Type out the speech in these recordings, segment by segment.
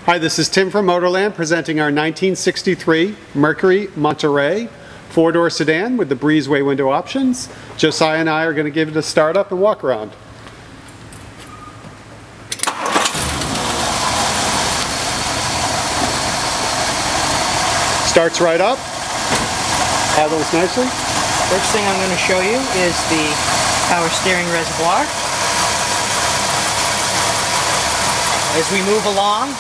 Hi, this is Tim from Motorland presenting our 1963 Mercury Monterrey four-door sedan with the breezeway window options. Josiah and I are going to give it a start up and walk around. Starts right up. Handles nicely. First thing I'm going to show you is the power steering reservoir. As we move along,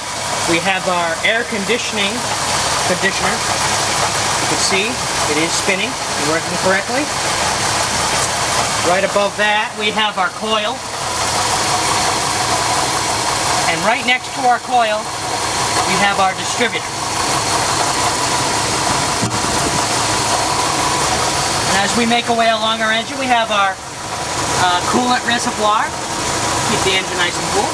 we have our air conditioner. You can see it is spinning and working correctly. Right above that we have our coil. And right next to our coil we have our distributor. And as we make our way along our engine, we have our coolant reservoir. Keep the engine nice and cool.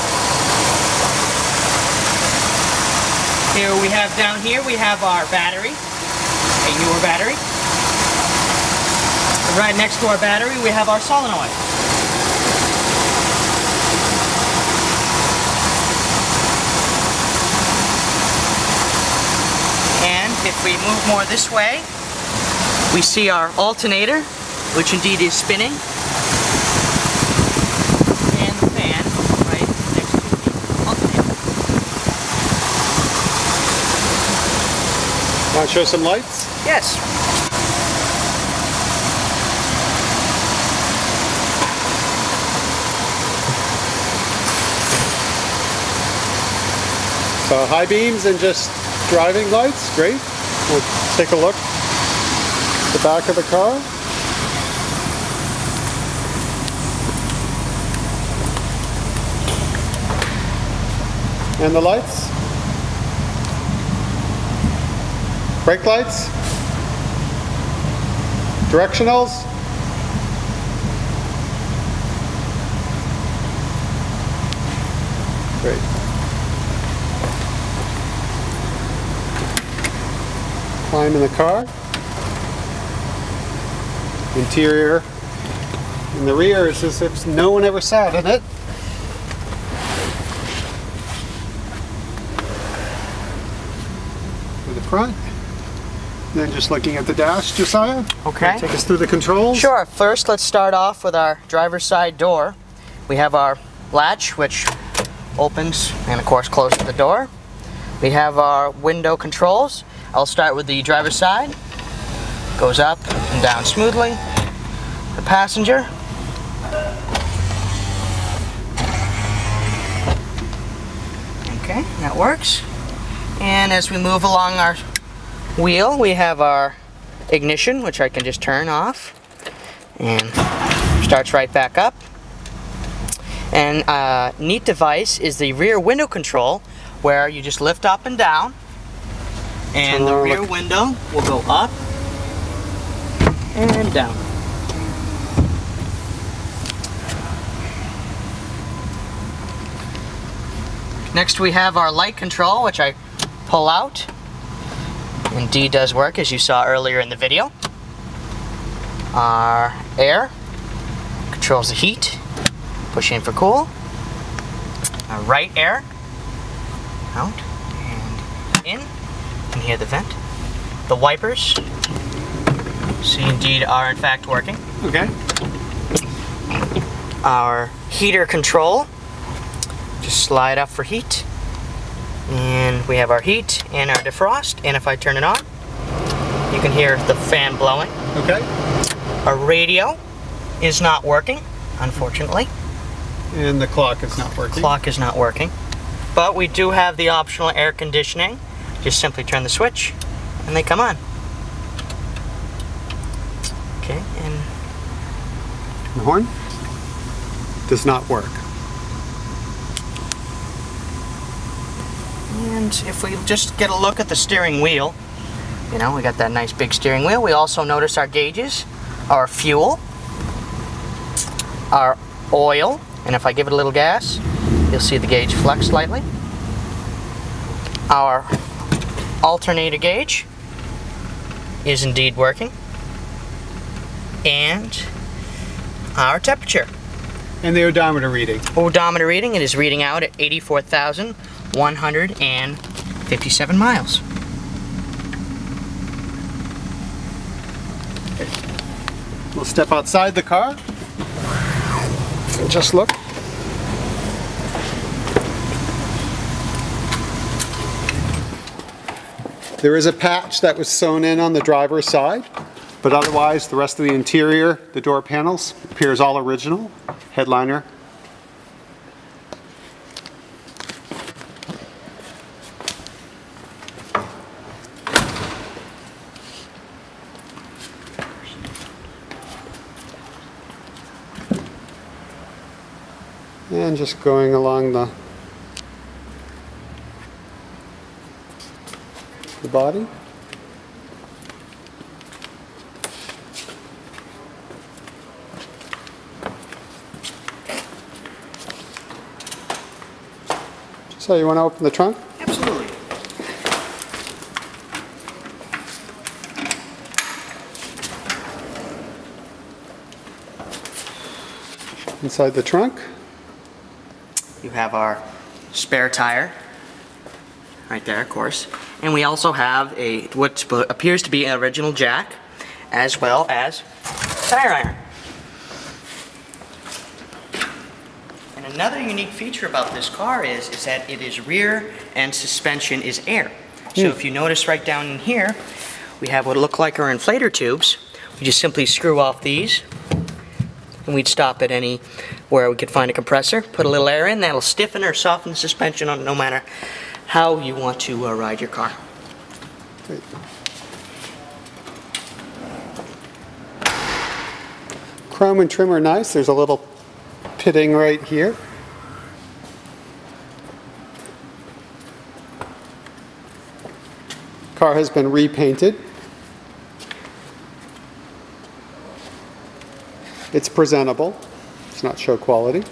Here we have down here, we have our battery, a newer battery. And right next to our battery, we have our solenoid. And if we move more this way, we see our alternator, which indeed is spinning. And the fan right next to the alternator. Want to show some lights? Yes. So high beams and just driving lights, great. We'll take a look at the back of the car. And the lights. Brake lights, directionals, great. Climb in the car, interior in the rear is as if no one ever sat in it. For the front. Then just looking at the dash, Josiah. Okay. Take us through the controls. Sure. First, let's start off with our driver's side door. We have our latch, which opens and of course closes the door. We have our window controls. I'll start with the driver's side. Goes up and down smoothly. The passenger. Okay, that works. And as we move along our wheel, we have our ignition, which I can just turn off and starts right back up. And a neat device is the rear window control, where you just lift up and down and the rear window will go up and down. Next we have our light control, which I pull out. Indeed does work, as you saw earlier in the video. Our air controls the heat. Push in for cool. Our right air. Out and in. You can hear the vent. The wipers. See, indeed are in fact working. Okay. Our heater control. Just slide up for heat. And we have our heat and our defrost, and if I turn it on, you can hear the fan blowing. Okay. Our radio is not working, unfortunately. And the clock is not working. Clock is not working. But we do have the optional air conditioning. Just simply turn the switch, and they come on. Okay, and the horn does not work. And if we just get a look at the steering wheel, you know, we got that nice big steering wheel. We also notice our gauges, our fuel, our oil, and if I give it a little gas, you'll see the gauge flex slightly. Our alternator gauge is indeed working. And our temperature. And the odometer reading. Odometer reading, it is reading out at 84,000 157 miles. We'll step outside the car and just look. There is a patch that was sewn in on the driver's side, but otherwise the rest of the interior, the door panels, appears all original. Headliner. And just going along the body. So you want to open the trunk? Absolutely. Inside the trunk, you have our spare tire right there, of course, and we also have a what appears to be an original jack, as well as tire iron. And another unique feature about this car is that it is rear and suspension is air. So if you notice right down in here, we have what look like our inflator tubes. We just simply screw off these, and we'd stop at any where we could find a compressor, put a little air in, that'll stiffen or soften the suspension on no matter how you want to ride your car. Great. Chrome and trim are nice. There's a little pitting right here. Car has been repainted. It's presentable. It's not show quality.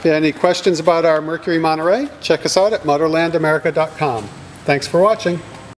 If you have any questions about our Mercury Monterey, check us out at motorlandamerica.com. Thanks for watching.